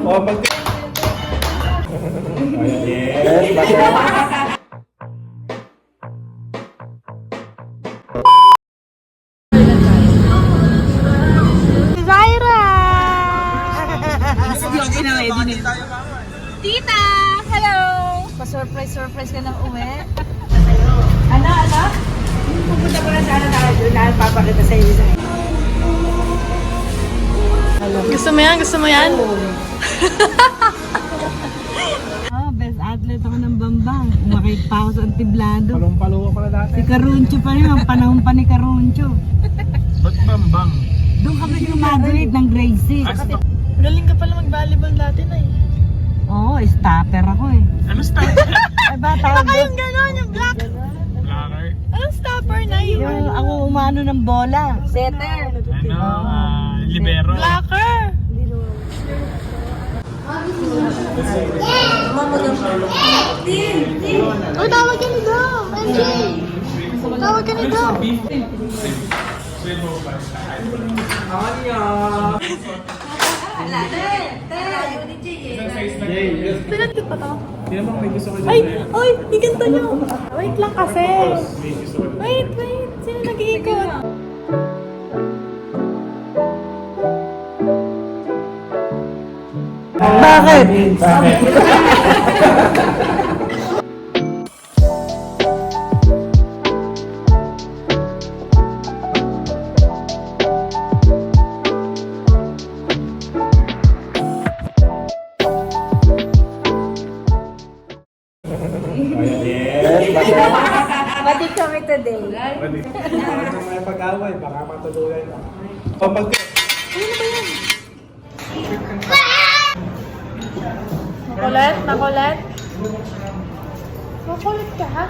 Oh, pag... Yes, Zaira! Tita! Hello! Pa-surprise ka ng uwi? Ano? Pupunta ko na sana tayo doon. Papakita sa iyo. Gusto mo yan? Gusto mo yan? Best athlete ako ng Bambang. Umakit pa ako sa Antiblado. palong-palo ako na dati. Si Caruncho pa rin. Ang panahon pa ni Caruncho. Ba't Bambang? Doon kami graduate ng grade 6. Galing ka pala mag-volleyball dati na eh. Oo, stopper ako eh. Ano stopper? Ay ba, tawag Baka yung gano'n, yung black. Blacker? Anong stopper na yun? Yung ako umano ng bola. Setter. Ano? Libero? Blacker! Uy, tawag ka nito! MJ! Tawag ka nito! Pinagtip pa to? Hindi naman may gusto ko dyan. Ay! Uy! Di ganito nyo! Wait lang kasi! Wait! Sino nag-iikot? Bakit? Pati kami today. Pwede. Kung may pag-away, baka matuluyan ka. O pag... Makulit? Makulit? Makulit ka ha?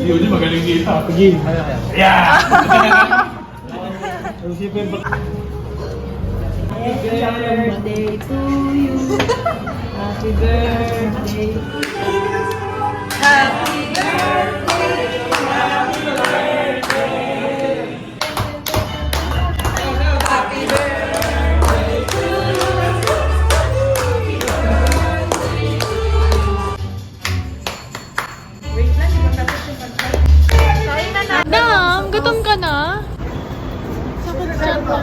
Si Yuni magaling dito. Pagin. Yeah! Ang sipin ba? Happy birthday to you. Happy birthday. Happy birthday! Dam, gutom ka na? Sakit dyan na.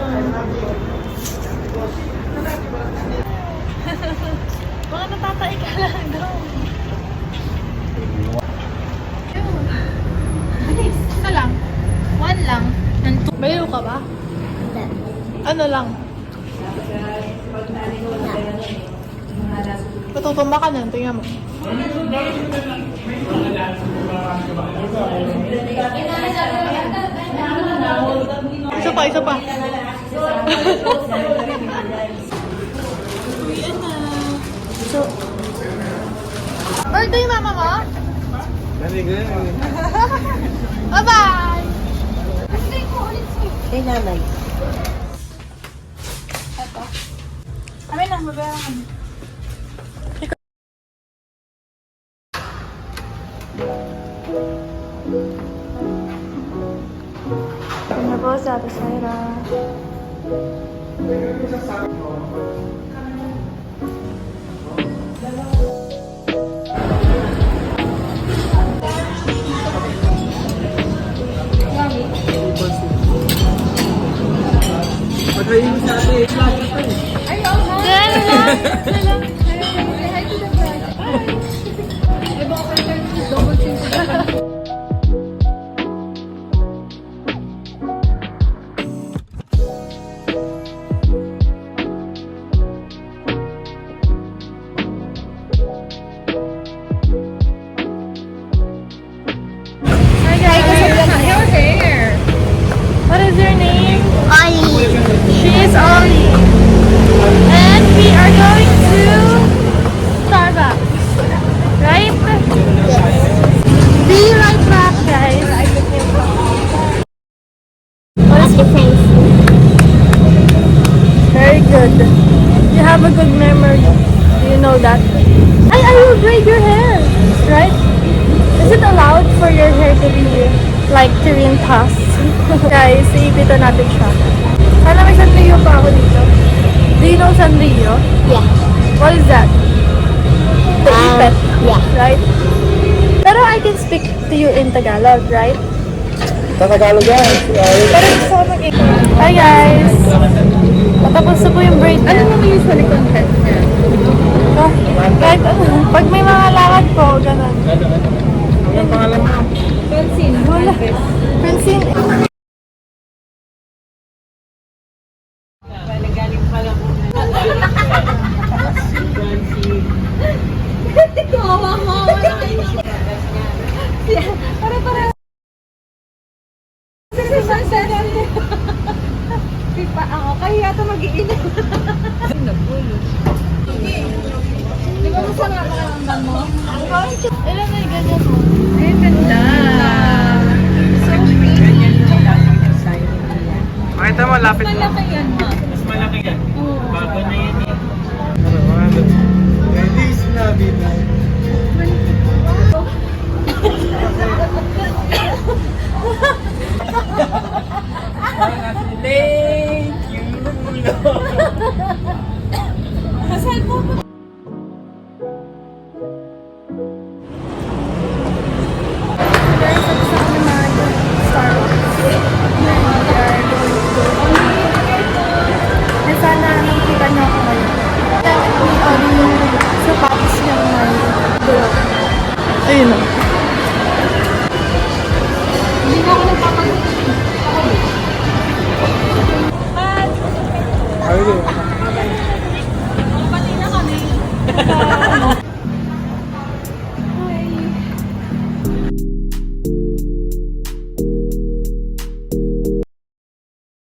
Baka natatay ka lang daw. Isa lang. One lang. Bayo ka ba? Ano lang? Patutumba ka na. Tingnan mo. Isa pa, isa pa. So, birthday mama mo? Very good. Bye-bye! Kay nanay. Ito. Amin na, mabayaran kami. Ito na po sa Ate Saira. Pagkain mo sa atin. What is your name? Ollie. She is Ollie. And we are going to Starbucks. Right? Do you have a good memory. Do you know that? I will braid your hair, right? Is it allowed for your hair to be like tirintas? Guys, iipitan natin siya. Sana may Sanrio pa ako dito. Do you know Sanrio? Yeah. What is that? The ipet, Yeah. right? Pero I can speak to you in Tagalog, right? Tatagalog yan. Pero gusto ko mag Hi guys! Patapos na po yung braid niya. Ano naman usually content niya? Kahit ano. Pag may mga lakad po, ganun. Anong pangalan mo? Wala. Francine. Galing pa lang. Pipa ako, kaya ito mag-iinit. Di ba masarap ang hanggang mo? Ilan na yung ganyan mo? Ay, ganda. So pretty. Ganyan yung lagi ng design nila. Makita mo, lapit mo. Malaki yan, ma. Mas malaki yan. Bago na yan eh. Ano? Hindi sinabi na. Thank you, Lord. Kasal po ba? Guys, tapos na kami mag-Starbucks. We are going to na sana nakikita niyo ako ngayon. Dapat ni Ori yung sapatos niya may bulak. Ayun o. Hindi na ako nagpapagod. Ayun. Pati na kami.